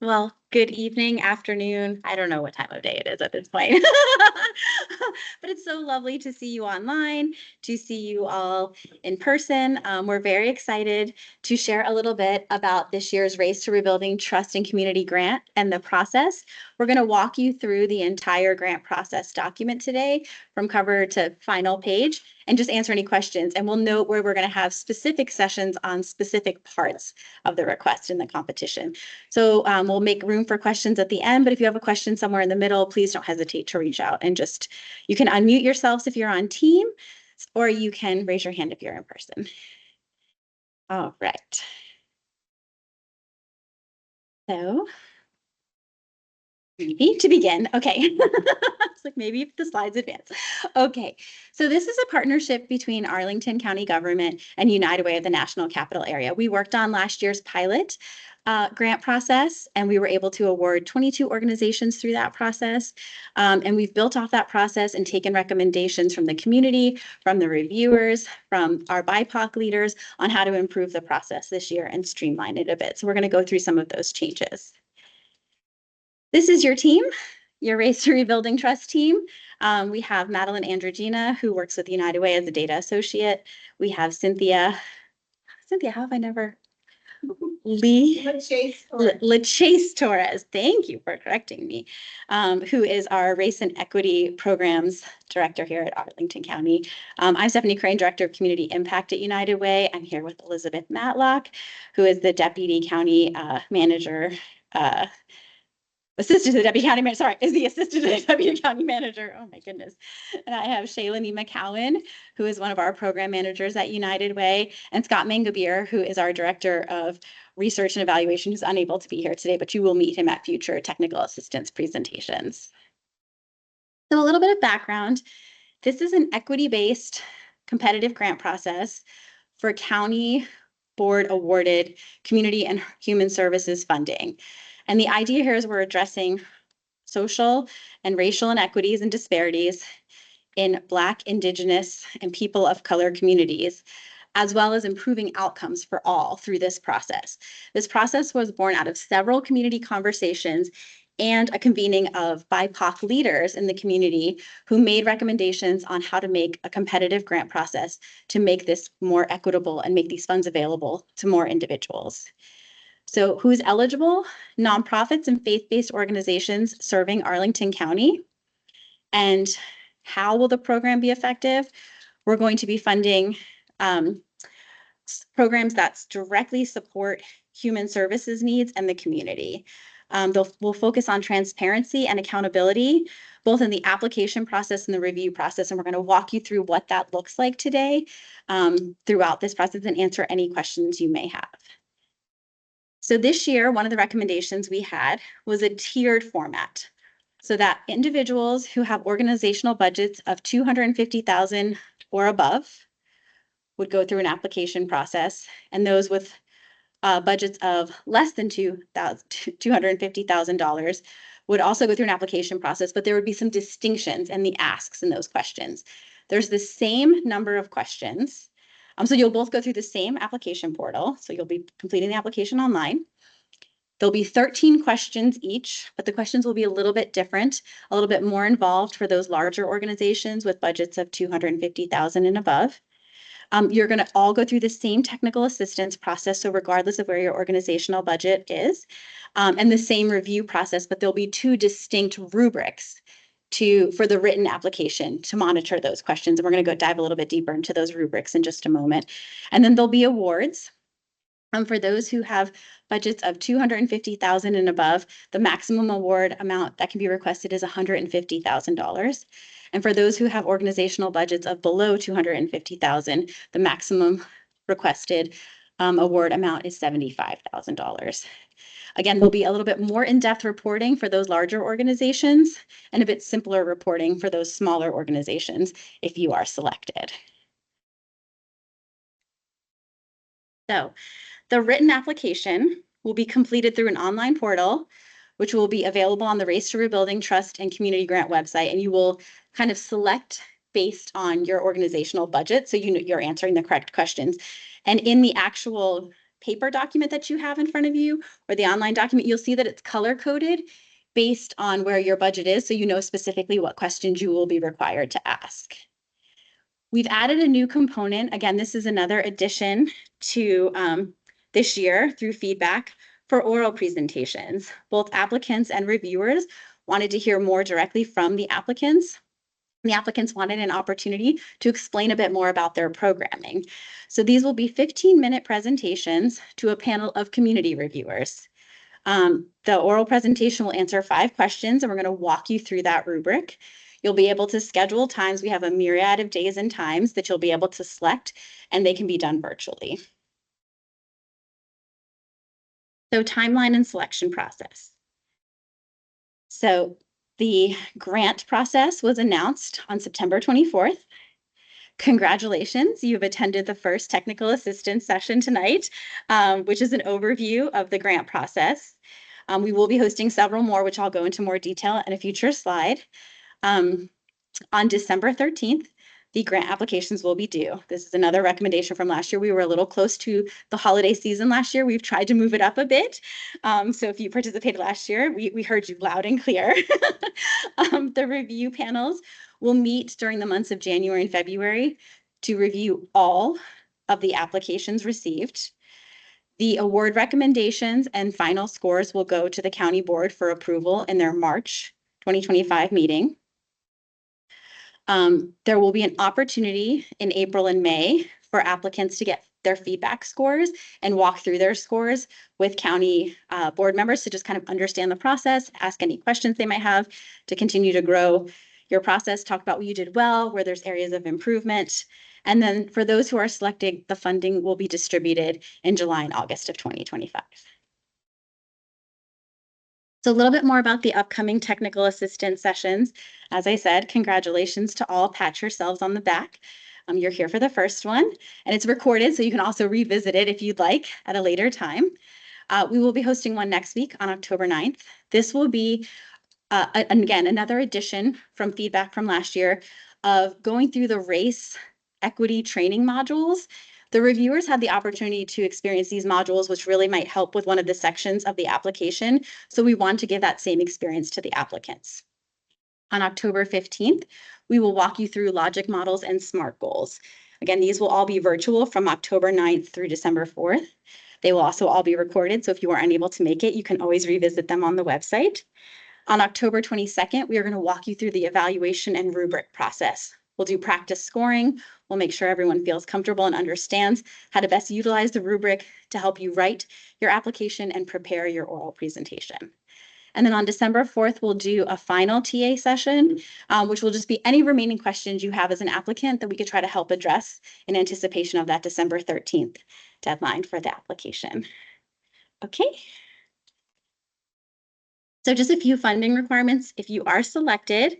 Well, good evening, afternoon. I don't know what time of day it is at this point. But it's so lovely to see you online, to see you all in person. We're very excited to share a little bit about this year's Race to Rebuilding Trust and Community grant and the process. We're going to walk you through the entire grant process document today from cover to final page and just answer any questions. And we'll note where we're going to have specific sessions on specific parts of the request in the competition. So we'll make room for questions at the end, but if you have a question somewhere in the middle, please don't hesitate to reach out and you can unmute yourselves if you're on team, or you can raise your hand if you're in person. All right. So maybe to begin, okay. It's like maybe if the slides advance. Okay, so this is a partnership between Arlington County government and United Way of the National Capital Area. We worked on last year's pilot grant process, and we were able to award 22 organizations through that process. And we've built off that process and taken recommendations from the community, from the reviewers, from our BIPOC leaders on how to improve the process this year and streamline it a bit. So we're going to go through some of those changes. This is your team, your Race to Rebuilding Trust team. We have Madeline Androgina, who works with United Way as a data associate. We have Cynthia, how have I never? LaChase Torres. Thank you for correcting me. Who is our Race and Equity Programs Director here at Arlington County. I'm Stephanie Crane, Director of Community Impact at United Way. I'm here with Elizabeth Matlock, who is the Deputy County Manager, assistant to the deputy county manager, sorry, is the assistant to the deputy county manager. Oh my goodness. And I have Shaylani McCowan, who is one of our program managers at United Way, and Scott Mangabir, who is our director of research and evaluation, who's unable to be here today, but you will meet him at future technical assistance presentations. So a little bit of background. This is an equity-based competitive grant process for county board awarded community and human services funding. And the idea here is we're addressing social and racial inequities and disparities in Black, Indigenous, and people of color communities, as well as improving outcomes for all through this process. This process was born out of several community conversations and a convening of BIPOC leaders in the community who made recommendations on how to make a competitive grant process to make this more equitable and make these funds available to more individuals. So who's eligible? Nonprofits and faith-based organizations serving Arlington County. And how will the program be effective? We're going to be funding programs that directly support human services needs and the community. We'll focus on transparency and accountability, both in the application process and the review process. And we're going to walk you through what that looks like today throughout this process and answer any questions you may have. So this year, one of the recommendations we had was a tiered format so that individuals who have organizational budgets of $250,000 or above would go through an application process, and those with budgets of less than $250,000 would also go through an application process, but there would be some distinctions in the asks in those questions. There's the same number of questions. So you'll both go through the same application portal. So you'll be completing the application online. There'll be 13 questions each, but the questions will be a little bit different, a little bit more involved for those larger organizations with budgets of $250,000 and above. You're going to all go through the same technical assistance process, so regardless of where your organizational budget is, and the same review process, but there'll be two distinct rubrics for the written application to monitor those questions. And we're going to go dive a little bit deeper into those rubrics in just a moment. And then there'll be awards. For those who have budgets of $250,000 and above, the maximum award amount that can be requested is $150,000. And for those who have organizational budgets of below $250,000, the maximum requested award amount is $75,000. Again, there'll be a little bit more in-depth reporting for those larger organizations and a bit simpler reporting for those smaller organizations if you are selected. So the written application will be completed through an online portal, which will be available on the Race to Rebuilding Trust and Community Grant website, and you will kind of select based on your organizational budget, so you're answering the correct questions. And in the actual paper document that you have in front of you or the online document, you'll see that it's color coded based on where your budget is, so you know specifically what questions you will be required to ask. We've added a new component. Again, this is another addition to this year through feedback for oral presentations. Both applicants and reviewers wanted to hear more directly from the applicants. The applicants wanted an opportunity to explain a bit more about their programming. So these will be 15-minute presentations to a panel of community reviewers. The oral presentation will answer 5 questions, and we're going to walk you through that rubric. You'll be able to schedule times. We have a myriad of days and times that you'll be able to select, and they can be done virtually. So timeline and selection process. So the grant process was announced on September 24th. Congratulations, you've attended the first technical assistance session tonight, which is an overview of the grant process. We will be hosting several more, which I'll go into more detail in a future slide. On December 13th, the grant applications will be due. This is another recommendation from last year. We were a little close to the holiday season last year. We've tried to move it up a bit. So if you participated last year, we heard you loud and clear. The review panels will meet during the months of January and February to review all of the applications received. The award recommendations and final scores will go to the county board for approval in their March 2025 meeting. There will be an opportunity in April and May for applicants to get their feedback scores and walk through their scores with county board members to just kind of understand the process, ask any questions they might have to continue to grow your process, talk about what you did well, where there's areas of improvement. And then for those who are selected, the funding will be distributed in July and August of 2025. So a little bit more about the upcoming technical assistance sessions. As I said, congratulations to all. Pat yourselves on the back. You're here for the first one, and it's recorded, so you can also revisit it if you'd like at a later time. We will be hosting one next week on October 9th. This will be, again, another addition from feedback from last year of going through the race equity training modules. The reviewers had the opportunity to experience these modules, which really might help with one of the sections of the application. So we want to give that same experience to the applicants. On October 15th, we will walk you through logic models and SMART goals. Again, these will all be virtual from October 9th through December 4th. They will also all be recorded, so if you are unable to make it, you can always revisit them on the website. On October 22nd, we are going to walk you through the evaluation and rubric process. We'll do practice scoring. We'll make sure everyone feels comfortable and understands how to best utilize the rubric to help you write your application and prepare your oral presentation. And then on December 4th, we'll do a final TA session, which will just be any remaining questions you have as an applicant that we could try to help address in anticipation of that December 13th deadline for the application. Okay. So just a few funding requirements. If you are selected,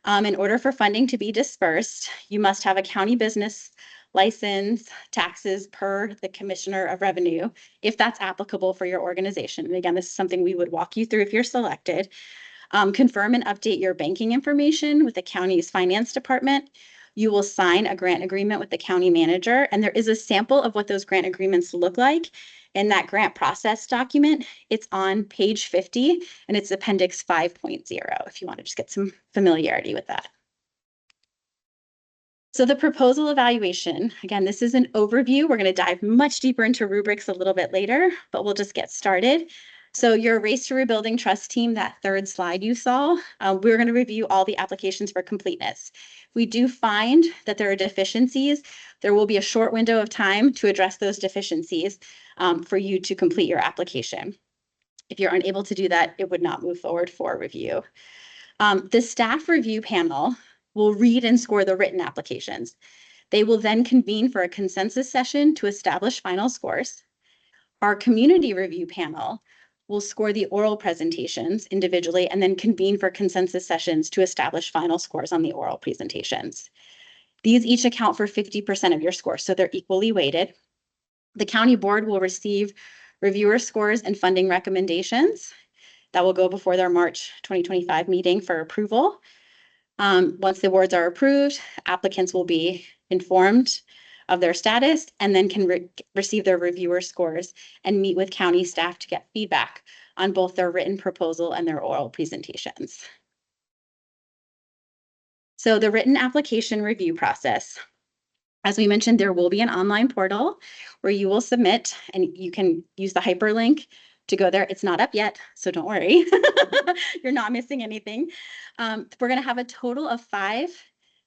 in order for funding to be dispersed, you must have a county business license, taxes per the Commissioner of Revenue, if that's applicable for your organization. And again, this is something we would walk you through if you're selected. Confirm and update your banking information with the county's finance department. You will sign a grant agreement with the county manager, and there is a sample of what those grant agreements look like in that grant process document. It's on page 50, and it's Appendix 5.0 if you want to just get some familiarity with that. So the proposal evaluation, again, this is an overview. We're going to dive much deeper into rubrics a little bit later, but we'll just get started. So your Race to Rebuilding Trust team, that third slide you saw, we're going to review all the applications for completeness. We do find that there are deficiencies. There will be a short window of time to address those deficiencies for you to complete your application. If you're unable to do that, it would not move forward for review. The staff review panel will read and score the written applications. They will then convene for a consensus session to establish final scores. Our community review panel will score the oral presentations individually and then convene for consensus sessions to establish final scores on the oral presentations. These each account for 50% of your score, so they're equally weighted. The county board will receive reviewer scores and funding recommendations that will go before their March 2025 meeting for approval. Once the awards are approved, applicants will be informed of their status, and then can receive their reviewer scores and meet with county staff to get feedback on both their written proposal and their oral presentations. So the written application review process. As we mentioned, there will be an online portal where you will submit, and you can use the hyperlink to go there. It's not up yet, so don't worry. You're not missing anything. We're going to have a total of 5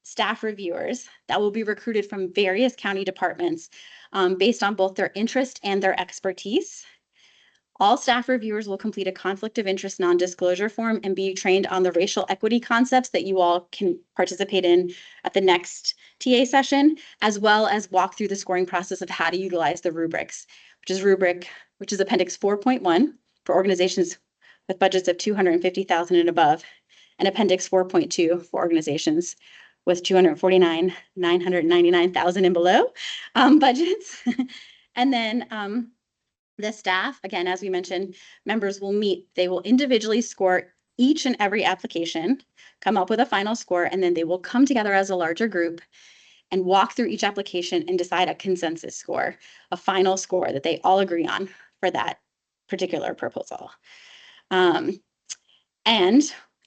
staff reviewers that will be recruited from various county departments based on both their interest and their expertise. All staff reviewers will complete a conflict of interest non-disclosure form and be trained on the racial equity concepts that you all can participate in at the next TA session, as well as walk through the scoring process of how to utilize the rubrics, which is Appendix 4.1 for organizations with budgets of 250,000 and above, and Appendix 4.2 for organizations with 249,999,000 and below budgets. And then the staff, again, as we mentioned, members will meet. They will individually score each and every application, come up with a final score, and then they will come together as a larger group and walk through each application and decide a consensus score, a final score that they all agree on for that particular proposal. And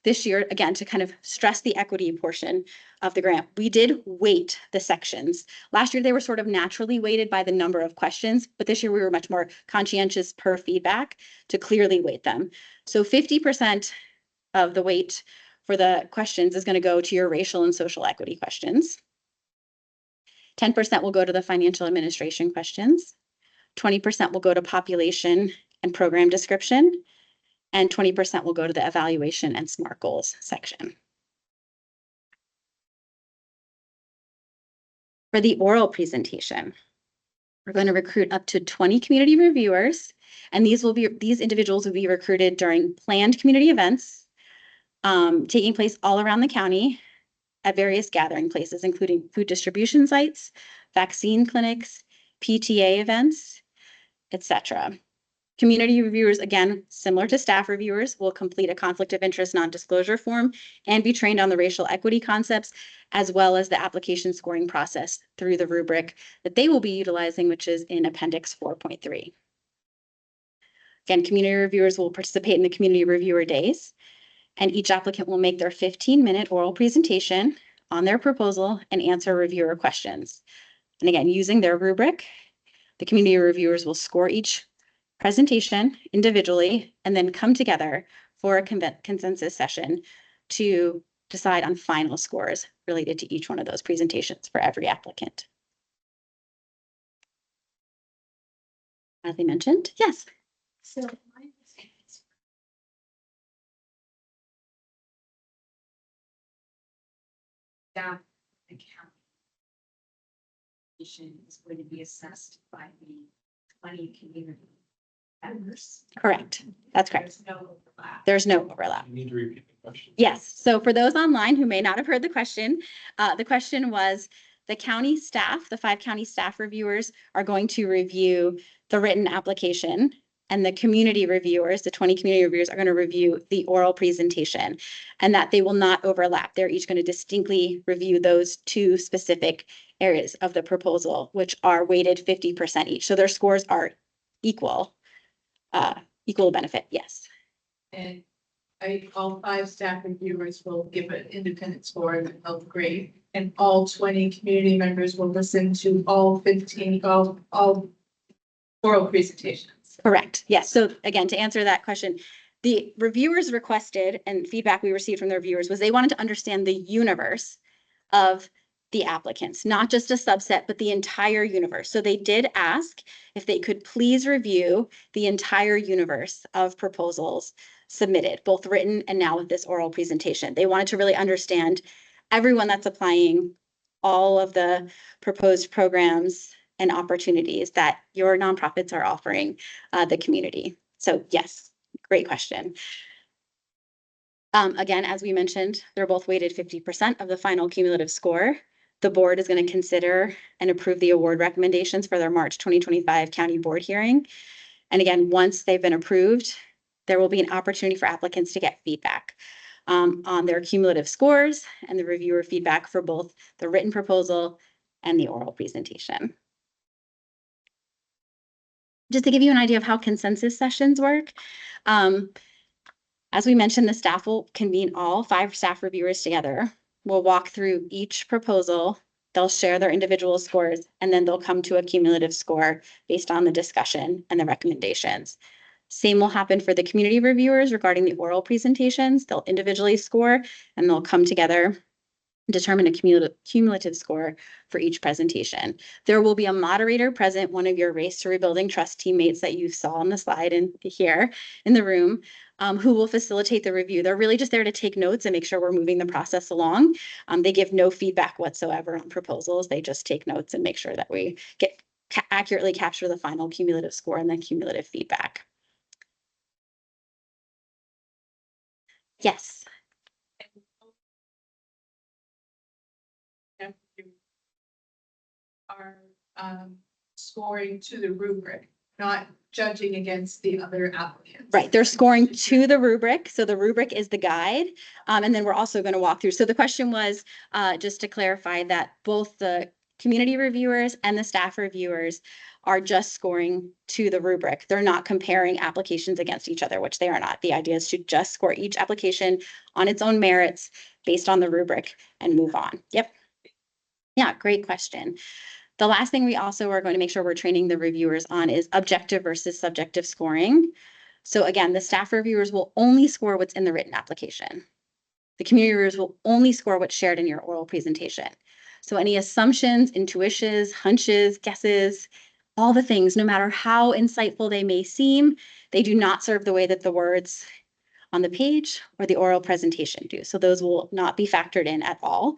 this year, again, to kind of stress the equity portion of the grant, we did weight the sections. Last year, they were sort of naturally weighted by the number of questions, but this year we were much more conscientious per feedback to clearly weight them. So 50% of the weight for the questions is going to go to your racial and social equity questions. 10% will go to the financial administration questions. 20% will go to population and program description. And 20% will go to the evaluation and SMART goals section. For the oral presentation, we're going to recruit up to 20 community reviewers, and these individuals will be recruited during planned community events taking place all around the county at various gathering places, including food distribution sites, vaccine clinics, PTA events, etc. Community reviewers, again, similar to staff reviewers, will complete a conflict of interest non-disclosure form and be trained on the racial equity concepts, as well as the application scoring process through the rubric that they will be utilizing, which is in Appendix 4.3. Again, community reviewers will participate in the community reviewer days, and each applicant will make their 15-minute oral presentation on their proposal and answer reviewer questions. And again, using their rubric, the community reviewers will score each presentation individually and then come together for a consensus session to decide on final scores related to each one of those presentations for every applicant. As I mentioned, yes. So my understanding is that the county is going to be assessed by the 20 community members. Correct. That's correct. There's no overlap. There's no overlap. You need to repeat the question. Yes. So for those online who may not have heard the question was the county staff, the 5 county staff reviewers are going to review the written application, and the community reviewers, the 20 community reviewers, are going to review the oral presentation, and that they will not overlap. They're each going to distinctly review those 2 specific areas of the proposal, which are weighted 50% each. So their scores are equal benefit. Yes. And all 5 staff reviewers will give an independent score of grade, and all 20 community members will listen to all 15, all oral presentations. Correct. Yes. So again, to answer that question, the reviewers requested, and feedback we received from the reviewers was they wanted to understand the universe of the applicants, not just a subset, but the entire universe. So they did ask if they could please review the entire universe of proposals submitted, both written and now with this oral presentation. They wanted to really understand everyone that's applying, all of the proposed programs and opportunities that your nonprofits are offering the community. So yes, great question. Again, as we mentioned, they're both weighted 50% of the final cumulative score. The board is going to consider and approve the award recommendations for their March 2025 county board hearing. And again, once they've been approved, there will be an opportunity for applicants to get feedback on their cumulative scores and the reviewer feedback for both the written proposal and the oral presentation. Just to give you an idea of how consensus sessions work, as we mentioned, the staff will convene all 5 staff reviewers together. We'll walk through each proposal. They'll share their individual scores, and then they'll come to a cumulative score based on the discussion and the recommendations. Same will happen for the community reviewers regarding the oral presentations. They'll individually score, and they'll come together, determine a cumulative score for each presentation. There will be a moderator present, one of your Race to Rebuilding Trust teammates that you saw on the slide and here in the room, who will facilitate the review. They're really just there to take notes and make sure we're moving the process along. They give no feedback whatsoever on proposals. They just take notes and make sure that we get accurately capture the final cumulative score and then cumulative feedback. Yes. Are scoring to the rubric, not judging against the other applicants. Right, they're scoring to the rubric. So the rubric is the guide. And then we're also going to walk through. So the question was, just to clarify, that both the community reviewers and the staff reviewers are just scoring to the rubric. They're not comparing applications against each other, which they are not. The idea is to just score each application on its own merits based on the rubric and move on. Yep. Yeah, great question. The last thing we also are going to make sure we're training the reviewers on is objective versus subjective scoring. So again, the staff reviewers will only score what's in the written application. The community reviewers will only score what's shared in your oral presentation. So any assumptions, intuitions, hunches, guesses, all the things, no matter how insightful they may seem, they do not serve the way that the words on the page or the oral presentation do. So those will not be factored in at all.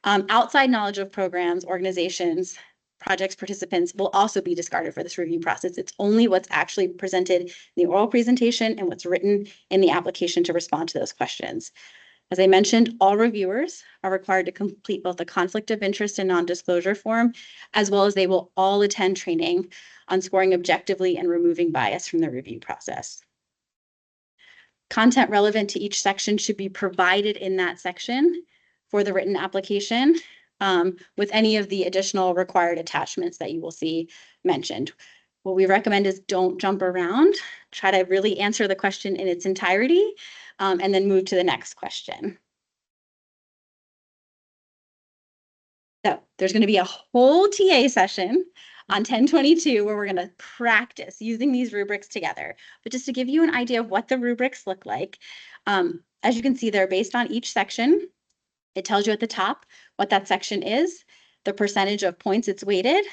Outside knowledge of programs, organizations, projects, participants will also be discarded for this review process. It's only what's actually presented in the oral presentation and what's written in the application to respond to those questions. As I mentioned, all reviewers are required to complete both the conflict of interest and non-disclosure form, as well as they will all attend training on scoring objectively and removing bias from the review process. Content relevant to each section should be provided in that section for the written application, with any of the additional required attachments that you will see mentioned. What we recommend is don't jump around, try to really answer the question in its entirety, and then move to the next question. So there's going to be a whole TA session on 10/22 where we're going to practice using these rubrics together. But just to give you an idea of what the rubrics look like, as you can see, they're based on each section. It tells you at the top what that section is, the percentage of points it's weighted,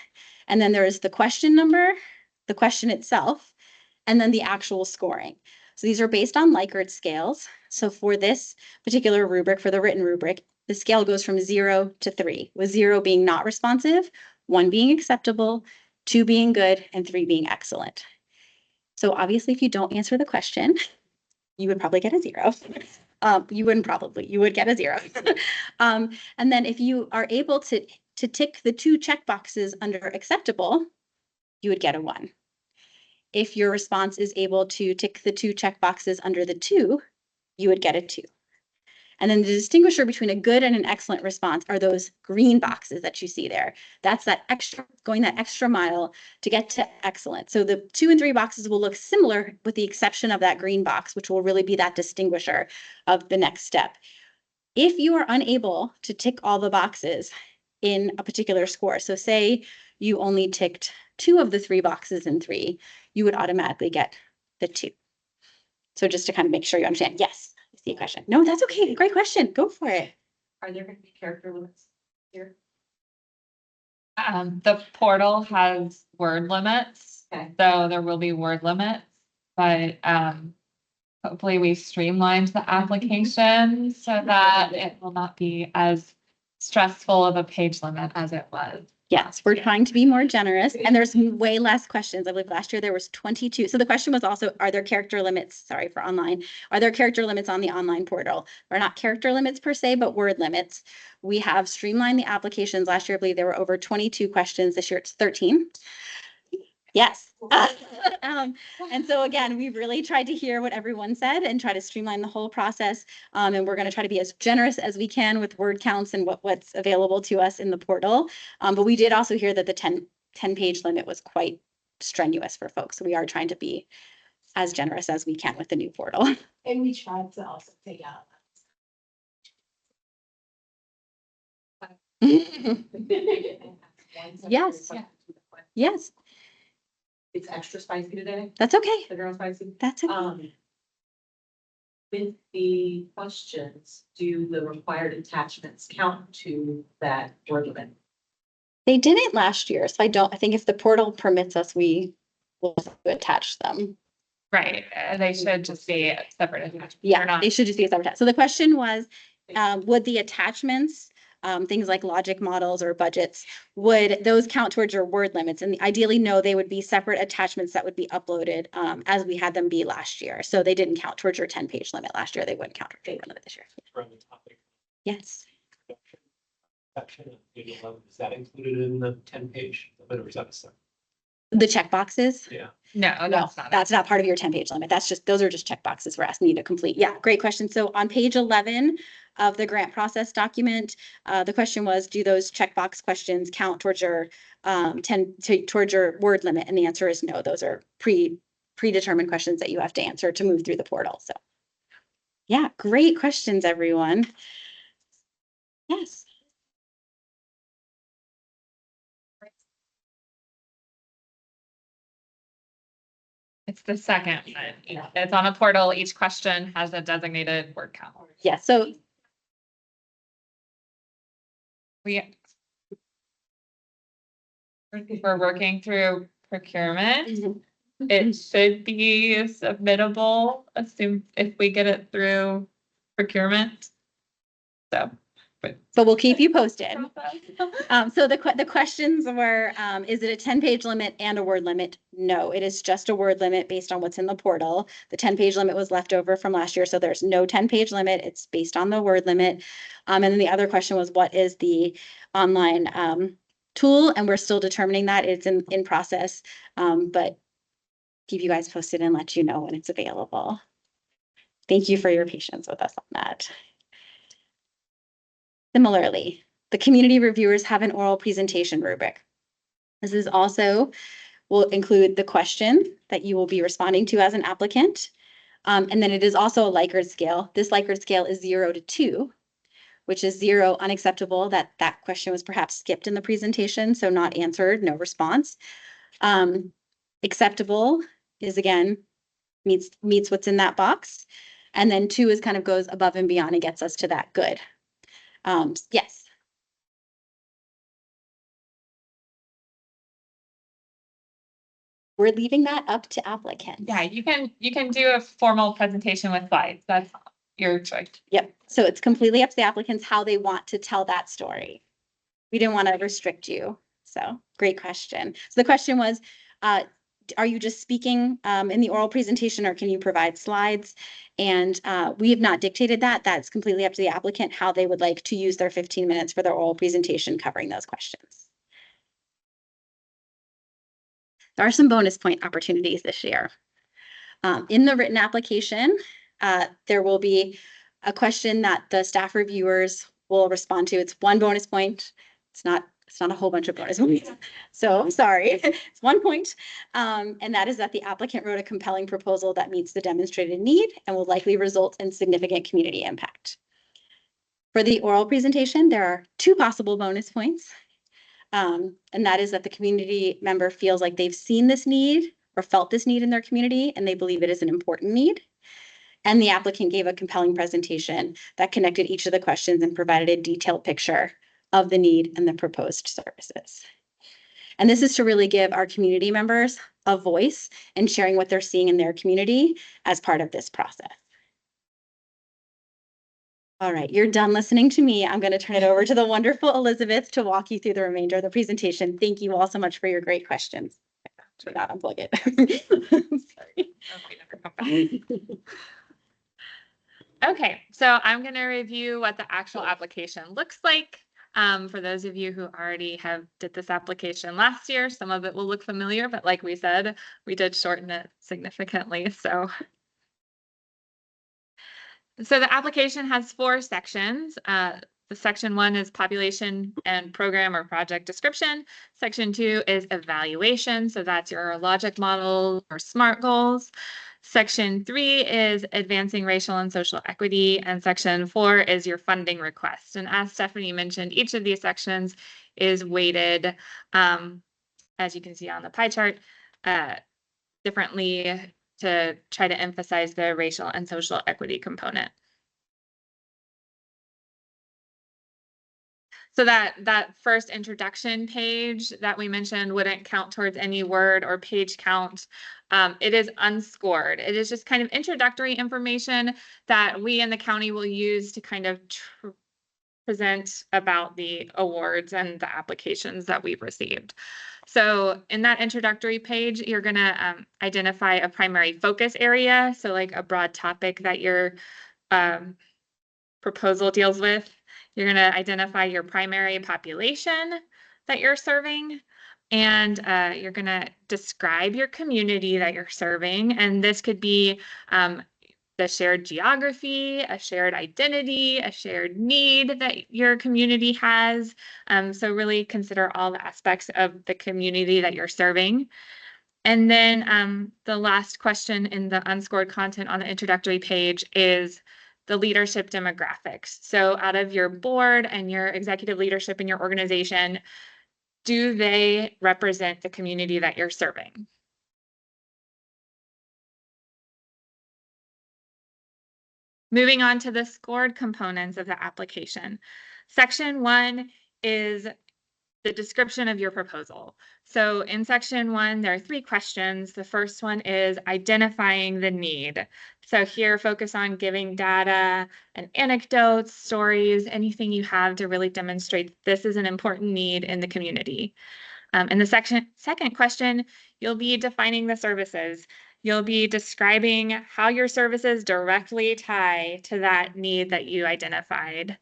and then there is the question number, the question itself, and then the actual scoring. So these are based on Likert scales. So for this particular rubric, for the written rubric, the scale goes from 0 to 3, with 0 being not responsive, 1 being acceptable, 2 being good, and 3 being excellent. So obviously, if you don't answer the question, you would probably get a 0. You wouldn't probably, you would get a 0. And then if you are able to tick the 2 check boxes under acceptable, you would get a 1. If your response is able to tick the 2 check boxes under the 2, you would get a 2. And then the distinguisher between a good and an excellent response are those green boxes that you see there. That's that extra, going that extra mile to get to excellent. So the 2 and 3 boxes will look similar with the exception of that green box, which will really be that distinguisher of the next step. If you are unable to tick all the boxes in a particular score, so say you only ticked 2 of the 3 boxes in 3, you would automatically get the 2. So just to kind of make sure you understand, yes. See a question. No, that's okay. Great question. Go for it. Are there going to be character limits here? The portal has word limits, Okay. so there will be word limits, but hopefully we streamlined the application so that it will not be as stressful of a page limit as it was. Yes, we're trying to be more generous, and there's way less questions. I believe last year there was 22. So the question was also, are there character limits? Sorry, for online. Are there character limits on the online portal? They're not character limits per se, but word limits. We have streamlined the applications. Last year, I believe there were over 22 questions. This year it's 13. Yes, And so again, we really tried to hear what everyone said and try to streamline the whole process. And we're going to try to be as generous as we can with word counts and what's available to us in the portal. But we did also hear that the 10-page limit was quite strenuous for folks. So we are trying to be as generous as we can with the new portal. And we tried to also take out. Yes. Yes, It's extra spicy today, that's okay. the girl spicy. That's okay. With the questions, do the required attachments count to that word limit? They didn't last year, so I think if the portal permits us, we will attach them. Right, they should just be separate attachments. They're Yeah, not. they should just be a separate. So the question was, would the attachments, things like logic models or budgets, would those count towards your word limits? And ideally, no, they would be separate attachments that would be uploaded as we had them be last year. So they didn't count towards your 10-page limit last year. They wouldn't count towards your word limit this year. From the topic Yes. section of page 11, is that included in the 10-page limit or is that a separate? The check boxes? Yeah. No, No, that's not part of your 10-page limit. That's just, those are just check boxes we're asking you to complete. Yeah, great question. So on page 11 of the grant process document, the question was, do those checkbox questions count towards your towards your word limit? And the answer is no. Those are predetermined questions that you have to answer to move through the portal. So yeah, great questions, everyone. Yes. It's the second one. It's on a portal. Each question has a designated word count. Yeah, so We're working through procurement. It should be submittable, assume if we get it through procurement. So. but we'll keep you posted. So the questions were, is it a 10-page limit and a word limit? No, it is just a word limit based on what's in the portal. The 10-page limit was left over from last year, so there's no 10-page limit. It's based on the word limit. And then the other question was, what is the online tool? And we're still determining that. It's in process, but keep you guys posted and let you know when it's available. Thank you for your patience with us on that. Similarly, the community reviewers have an oral presentation rubric. This is also will include the question that you will be responding to as an applicant. And then it is also a Likert scale. This Likert scale is 0 to 2, which is 0 unacceptable, that question was perhaps skipped in the presentation, so not answered, no response. Acceptable is again, meets what's in that box. And then 2 is kind of goes above and beyond and gets us to that good. Yes. We're leaving that up to applicants. Yeah, you can do a formal presentation with slides. That's your choice. Yep. So it's completely up to the applicants how they want to tell that story. We didn't want to restrict you. So great question. So the question was, are you just speaking in the oral presentation or can you provide slides? And we have not dictated that. That's completely up to the applicant how they would like to use their 15 minutes for their oral presentation covering those questions. There are some bonus point opportunities this year. In the written application, there will be a question that the staff reviewers will respond to. It's 1 bonus point. It's not a whole bunch of bonus points. So sorry, it's 1 point. And that is that the applicant wrote a compelling proposal that meets the demonstrated need and will likely result in significant community impact. For the oral presentation, there are 2 possible bonus points. And that is that the community member feels like they've seen this need or felt this need in their community and they believe it is an important need. And the applicant gave a compelling presentation that connected each of the questions and provided a detailed picture of the need and the proposed services. And this is to really give our community members a voice in sharing what they're seeing in their community as part of this process. All right, you're done listening to me. I'm going to turn it over to the wonderful Elizabeth to walk you through the remainder of the presentation. Thank you all so much for your great questions. Should not unplug it. Sorry. Okay, so I'm going to review what the actual application looks like. For those of you who already did this application last year, some of it will look familiar, but like we said, we did shorten it significantly. So the application has 4 sections. The section 1 is population and program or project description. Section 2 is evaluation. So that's your logic model or SMART goals. Section 3 is advancing racial and social equity. And section 4 is your funding request. And as Stephanie mentioned, each of these sections is weighted, as you can see on the pie chart, differently to try to emphasize the racial and social equity component. So that first introduction page that we mentioned wouldn't count towards any word or page count. It is unscored. It is just kind of introductory information that we in the county will use to kind of present about the awards and the applications that we've received. So in that introductory page, you're going to identify a primary focus area. So like a broad topic that your proposal deals with. You're going to identify your primary population that you're serving, and you're going to describe your community that you're serving. And this could be the shared geography, a shared identity, a shared need that your community has. So really consider all the aspects of the community that you're serving. And then the last question in the unscored content on the introductory page is the leadership demographics. So out of your board and your executive leadership in your organization, do they represent the community that you're serving? Moving on to the scored components of the application. Section 1 is the description of your proposal. So in section 1, there are 3 questions. The first one is identifying the need. So here, focus on giving data and anecdotes, stories, anything you have to really demonstrate this is an important need in the community. In the second question, you'll be defining the services. You'll be describing how your services directly tie to that need that you identified.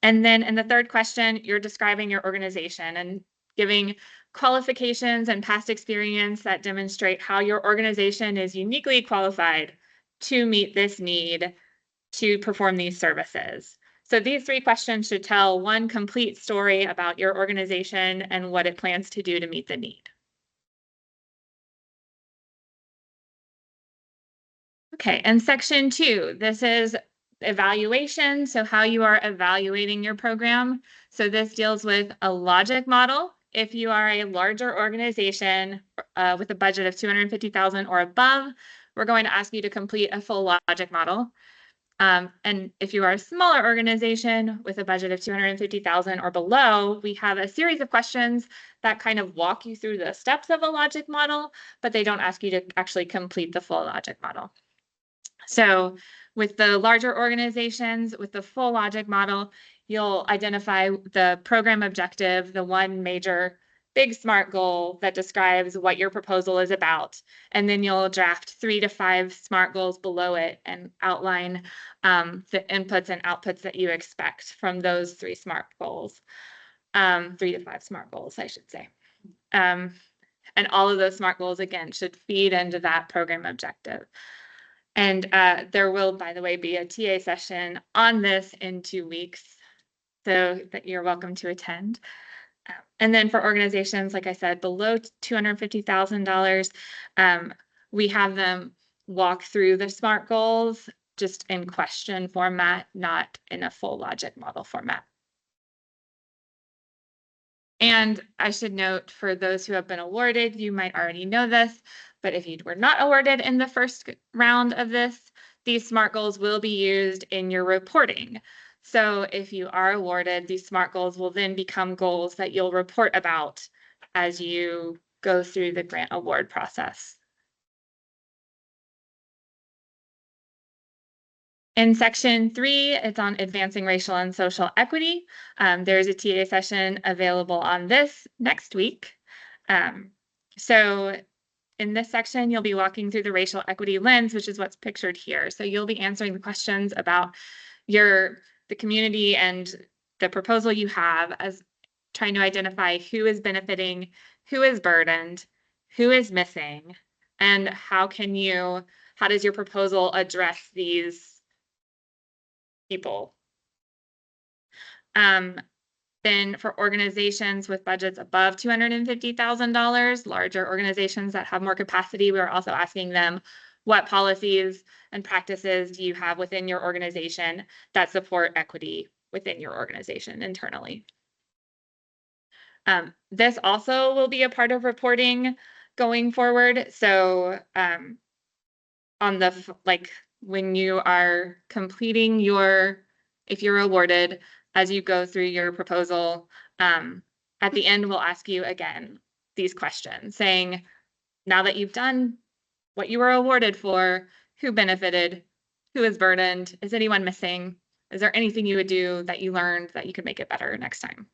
And then in the third question, you're describing your organization and giving qualifications and past experience that demonstrate how your organization is uniquely qualified to meet this need to perform these services. So these 3 questions should tell one complete story about your organization and what it plans to do to meet the need. Okay, and section 2, this is evaluation, so how you are evaluating your program. So this deals with a logic model. If you are a larger organization with a budget of $250,000 or above, we're going to ask you to complete a full logic model. And if you are a smaller organization with a budget of $250,000 or below, we have a series of questions that kind of walk you through the steps of a logic model, but they don't ask you to actually complete the full logic model. So with the larger organizations, with the full logic model, you'll identify the program objective, the one major big SMART goal that describes what your proposal is about. And then you'll draft 3 to 5 SMART goals below it and outline the inputs and outputs that you expect from those 3 SMART goals, 3 to 5 SMART goals, I should say. And all of those SMART goals, again, should feed into that program objective. And there will, by the way, be a TA session on this in 2 weeks, so that you're welcome to attend. And then for organizations, like I said, below $250,000, we have them walk through the SMART goals just in question format, not in a full logic model format. And I should note, for those who have been awarded, you might already know this, but if you were not awarded in the first round of this, these SMART goals will be used in your reporting. So if you are awarded, these SMART goals will then become goals that you'll report about as you go through the grant award process. In section 3, it's on advancing racial and social equity. There's a TA session available on this next week. So in this section, you'll be walking through the racial equity lens, which is what's pictured here. So you'll be answering the questions about the community and the proposal you have as trying to identify who is benefiting, who is burdened, who is missing, and how does your proposal address these people? Then for organizations with budgets above $250,000, larger organizations that have more capacity, we're also asking them, what policies and practices do you have within your organization that support equity within your organization internally? This also will be a part of reporting going forward. So on the, like, when you are completing if you're awarded, as you go through your proposal, at the end, we'll ask you again these questions saying, now that you've done what you were awarded for, who benefited, who is burdened, is anyone missing? Is there anything you would do that you learned that you could make it better next time?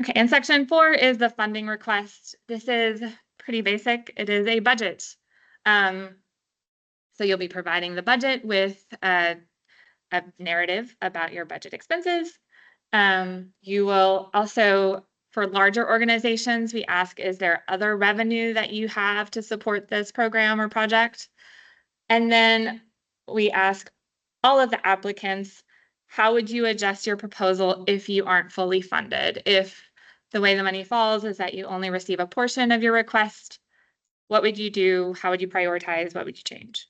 Okay, and section 4 is the funding request. This is pretty basic. It is a budget. So you'll be providing the budget with a narrative about your budget expenses. You will also, for larger organizations, we ask, is there other revenue that you have to support this program or project? And then we ask all of the applicants, how would you adjust your proposal if you aren't fully funded? If the way the money falls is that you only receive a portion of your request, what would you do? How would you prioritize? What would you change?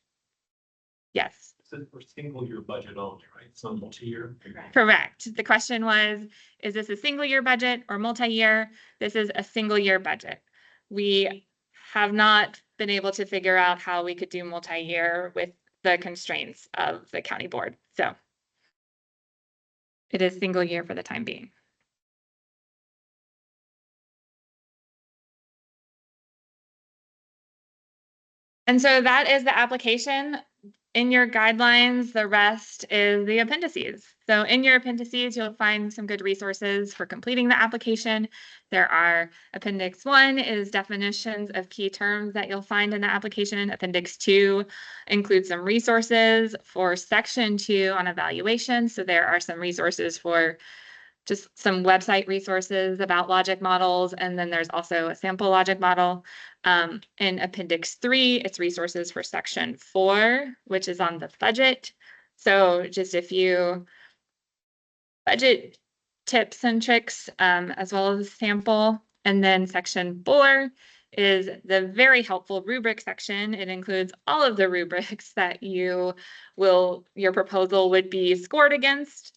Yes. This is for single year budget only, right? It's not multi-year. Correct. The question was, is this a single year budget or multi-year? This is a single year budget. We have not been able to figure out how we could do multi-year with the constraints of the county board. So it is single year for the time being. And so that is the application. In your guidelines, the rest is the appendices. So in your appendices, you'll find some good resources for completing the application. There are Appendix 1 is definitions of key terms that you'll find in the application. Appendix 2 includes some resources for Section 2 on evaluation. So there are some resources for just some website resources about logic models. And then there's also a sample logic model. In Appendix 3, it's resources for Section 4, which is on the budget. So just a few budget tips and tricks, as well as a sample. And then Section 4 is the very helpful rubric section. It includes all of the rubrics that your proposal would be scored against.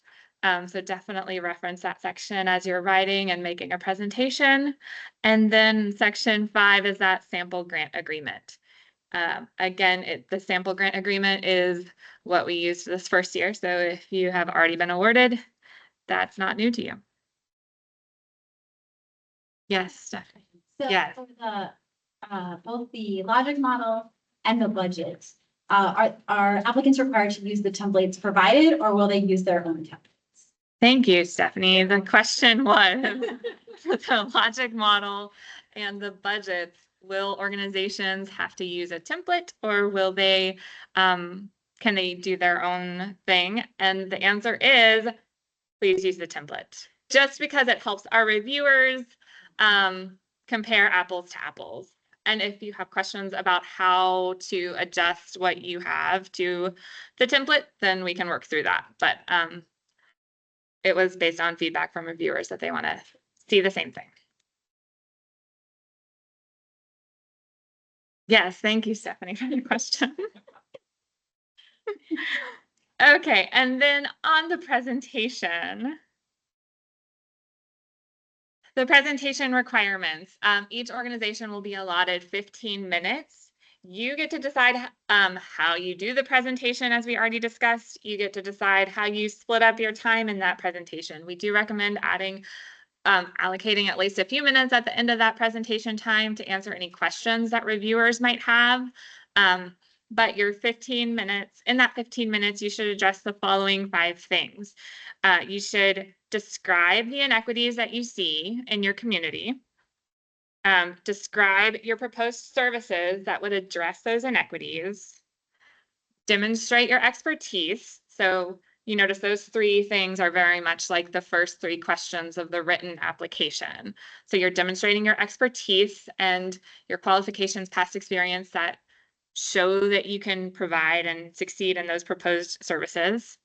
So definitely reference that section as you're writing and making a presentation. And then Section 5 is that sample grant agreement. Again, the sample grant agreement is what we used this first year. So if you have already been awarded, that's not new to you. Yes, Stephanie. So Yes. for the, both the logic model and the budget, are applicants required to use the templates provided, or will they use their own templates? Thank you, Stephanie. The question was for the logic model and the budgets, will organizations have to use a template, or will they, can they do their own thing? And the answer is, please use the template. Just because it helps our reviewers compare apples to apples. And if you have questions about how to adjust what you have to the template, then we can work through that. But it was based on feedback from reviewers that they want to see the same thing. Yes, thank you, Stephanie, for your question. Okay, and then on the presentation, the presentation requirements, each organization will be allotted 15 minutes. You get to decide how you do the presentation, as we already discussed. You get to decide how you split up your time in that presentation. We do recommend allocating at least a few minutes at the end of that presentation time to answer any questions that reviewers might have. But your 15 minutes, in that 15 minutes, you should address the following 5 things. You should describe the inequities that you see in your community. Describe your proposed services that would address those inequities. demonstrate your expertise. So you notice those three things are very much like the first three questions of the written application. So you're demonstrating your expertise and your qualifications, past experience that show that you can provide and succeed in those proposed services.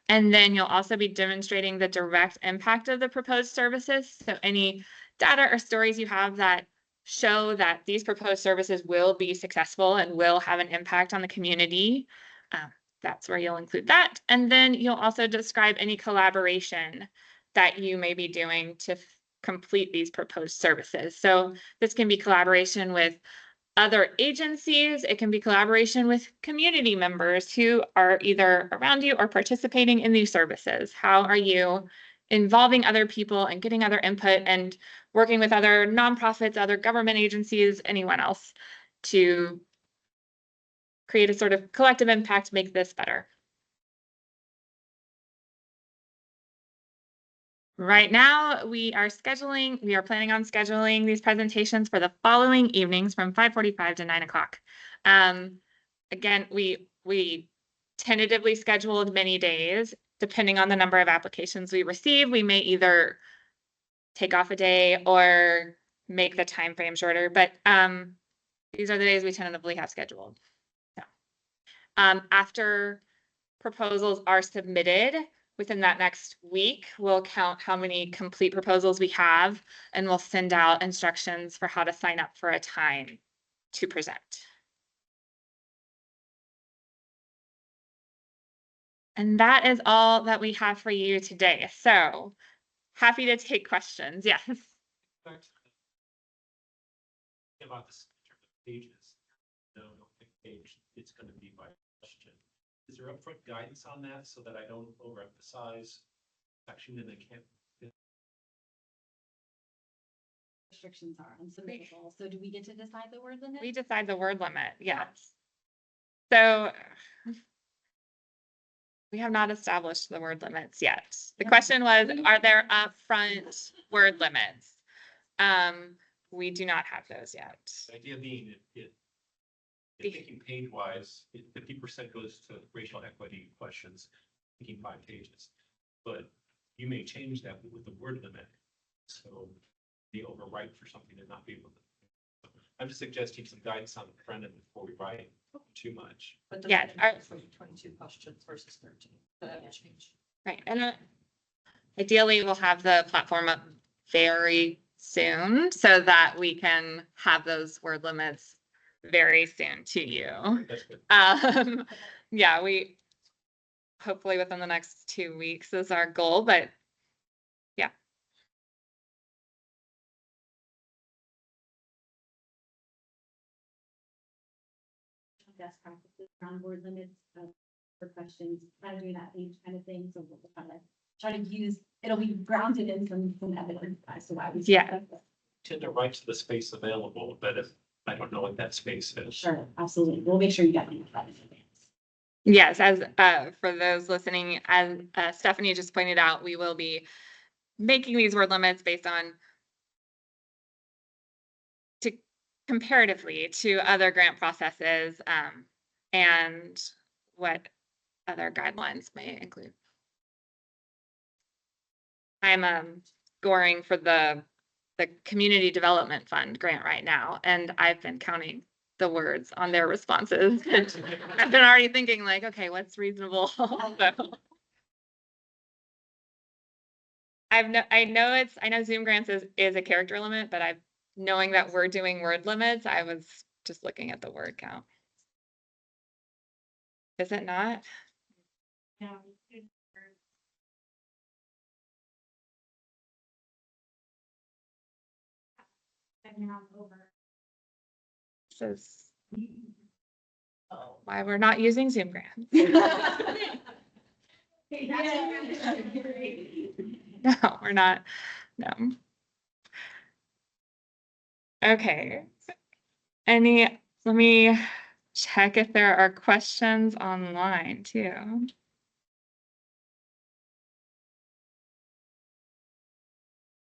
And then you'll also be demonstrating the direct impact of the proposed services. So any data or stories you have that show that these proposed services will be successful and will have an impact on the community. That's where you'll include that. And then you'll also describe any collaboration that you may be doing to complete these proposed services. So this can be collaboration with other agencies. It can be collaboration with community members who are either around you or participating in these services. How are you involving other people and getting other input and working with other nonprofits, other government agencies, anyone else to create a sort of collective impact to make this better? Right now, we are planning on scheduling these presentations for the following evenings from 5:45 to 9 o'clock. Again, we tentatively scheduled many days. Depending on the number of applications we receive, we may either take off a day or make the time frame shorter, but these are the days we tentatively have scheduled. So, after proposals are submitted, within that next week, we'll count how many complete proposals we have, and we'll send out instructions for how to sign up for a time to present. And that is all that we have for you today. So happy to take questions. Yes. About this in terms of pages. No, don't pick page. It's going to be by question. Is there upfront guidance on that so that I don't overemphasize section and they can't? Restrictions are unsubmittable. So do we get to decide the word limit? We decide the word limit. Yes. So we have not established the word limits yet. The question was, are there upfront word limits? We do not have those yet. The idea being if thinking page wise, 50% goes to racial equity questions, thinking 5 pages. But you may change that with the word limit. So be overwrite for something and not be able to. I'm just suggesting some guidance on the front end before we write too much. But Yeah, doesn't it for 22 questions versus 13, that would change. Right. And ideally, we'll have the platform up very soon so that we can have those word limits very soon to you. That's good. Yeah, we hopefully within the next 2 weeks is our goal, but yeah. Best practices around word limits for questions, kind of doing that page kind of thing. So we'll try to use, it'll be grounded in some evidence as to why we. Yeah. Tend to write to the space available, but if I don't know what that space is. Sure, absolutely. We'll make sure you get that in advance. Yes, as for those listening, as Stephanie just pointed out, we will be making these word limits based on comparatively to other grant processes and what other guidelines may include. I'm scoring for the Community Development Fund grant right now, and I've been counting the words on their responses. I've been already thinking like, okay, what's reasonable? So, I know Zoom grants is a character limit, but knowing that we're doing word limits, I was just looking at the word count. Is it not? Yeah. This is why we're not using Zoom grants. No, we're not. No. Okay. Let me check if there are questions online too.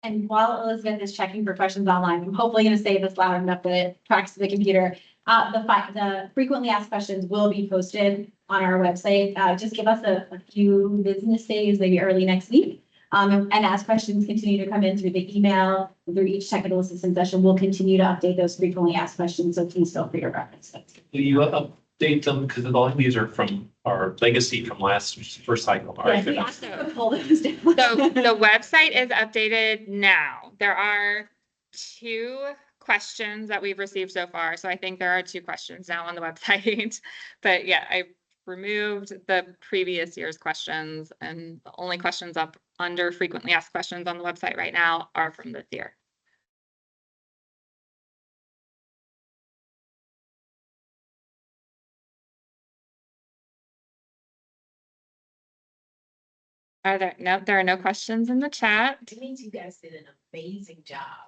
And while Elizabeth is checking for questions online, I'm hopefully gonna say this loud enough that it tracks the computer. The frequently asked questions will be posted on our website. Just give us a few business days, maybe early next week. And as questions continue to come in through the email, through each technical assistance session, we'll continue to update those frequently asked questions, so please feel free to reference those. Will you update them? Because all of these are from our legacy from first cycle. Yes, Right? we asked them to pull those down. So the website is updated now. There are 2 questions that we've received so far. So I think there are 2 questions now on the website. But yeah, I removed the previous year's questions, and the only questions up under frequently asked questions on the website right now are from this year. Are there, no, there are no questions in the chat. It means you guys did an amazing job.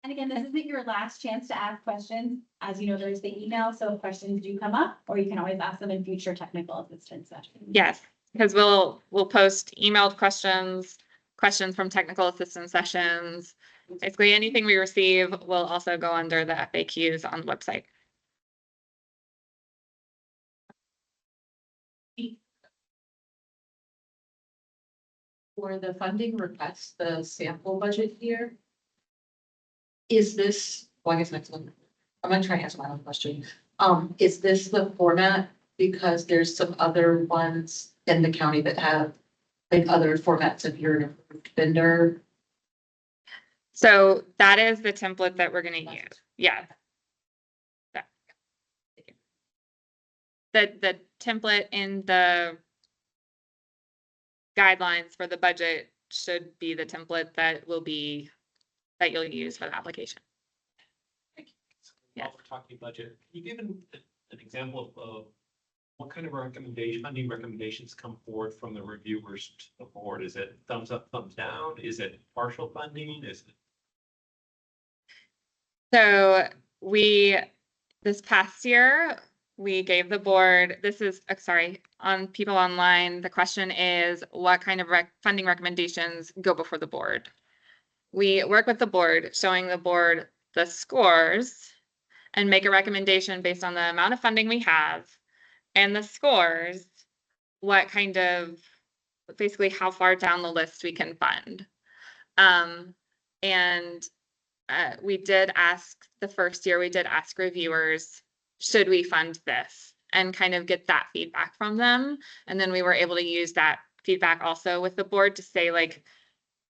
And again, this isn't your last chance to ask questions. As you know, there's the email, so if questions do come up, or you can always ask them in future technical assistance sessions. Yes, because we'll post emailed questions, questions from technical assistance sessions. Basically, anything we receive will also go under the FAQs on the website. For the funding request, the sample budget here. Is this, well, I guess next one, I'm gonna try to answer my own question. Is this the format? Because there's some other ones in the county that have like other formats if you're an approved vendor. So that is the template that we're gonna use. Yeah. The template in the guidelines for the budget should be the template that that you'll use for the application. While we're talking budget, can you give an example of what kind of funding recommendations come forward from the reviewers to the board? Is it thumbs up, thumbs down? Is it partial funding? Is it? So this past year, we gave the board, this is, sorry, on people online, the question is what kind of funding recommendations go before the board? We work with the board, showing the board the scores and make a recommendation based on the amount of funding we have and the scores, what kind of, basically how far down the list we can fund. We did ask, the first year we did ask reviewers, should we fund this? And kind of get that feedback from them. And then we were able to use that feedback also with the board to say, like,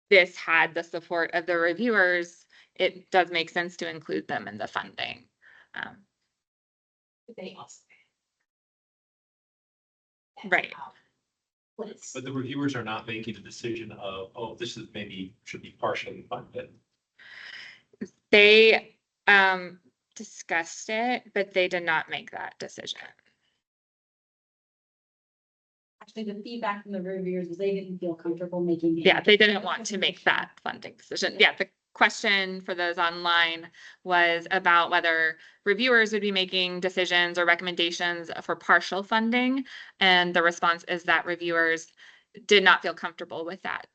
this had the support of the reviewers. It does make sense to include them in the funding. They also. Right. But the reviewers are not making a decision of, oh, this is maybe should be partially funded. They discussed it, but they did not make that decision. Actually, the feedback from the reviewers was they didn't feel comfortable making. Yeah, they didn't want to make that funding decision. Yeah, the question for those online was about whether reviewers would be making decisions or recommendations for partial funding. And the response is that reviewers did not feel comfortable with that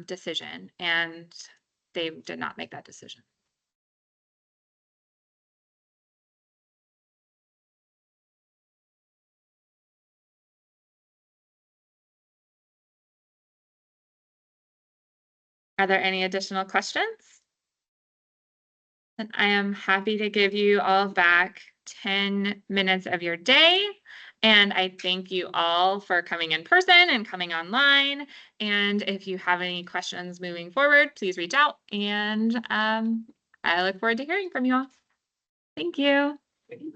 decision, and they did not make that decision. Are there any additional questions? And I am happy to give you all back 10 minutes of your day. And I thank you all for coming in person and coming online. And if you have any questions moving forward, please reach out. And I look forward to hearing from you all. Thank you. Thank you.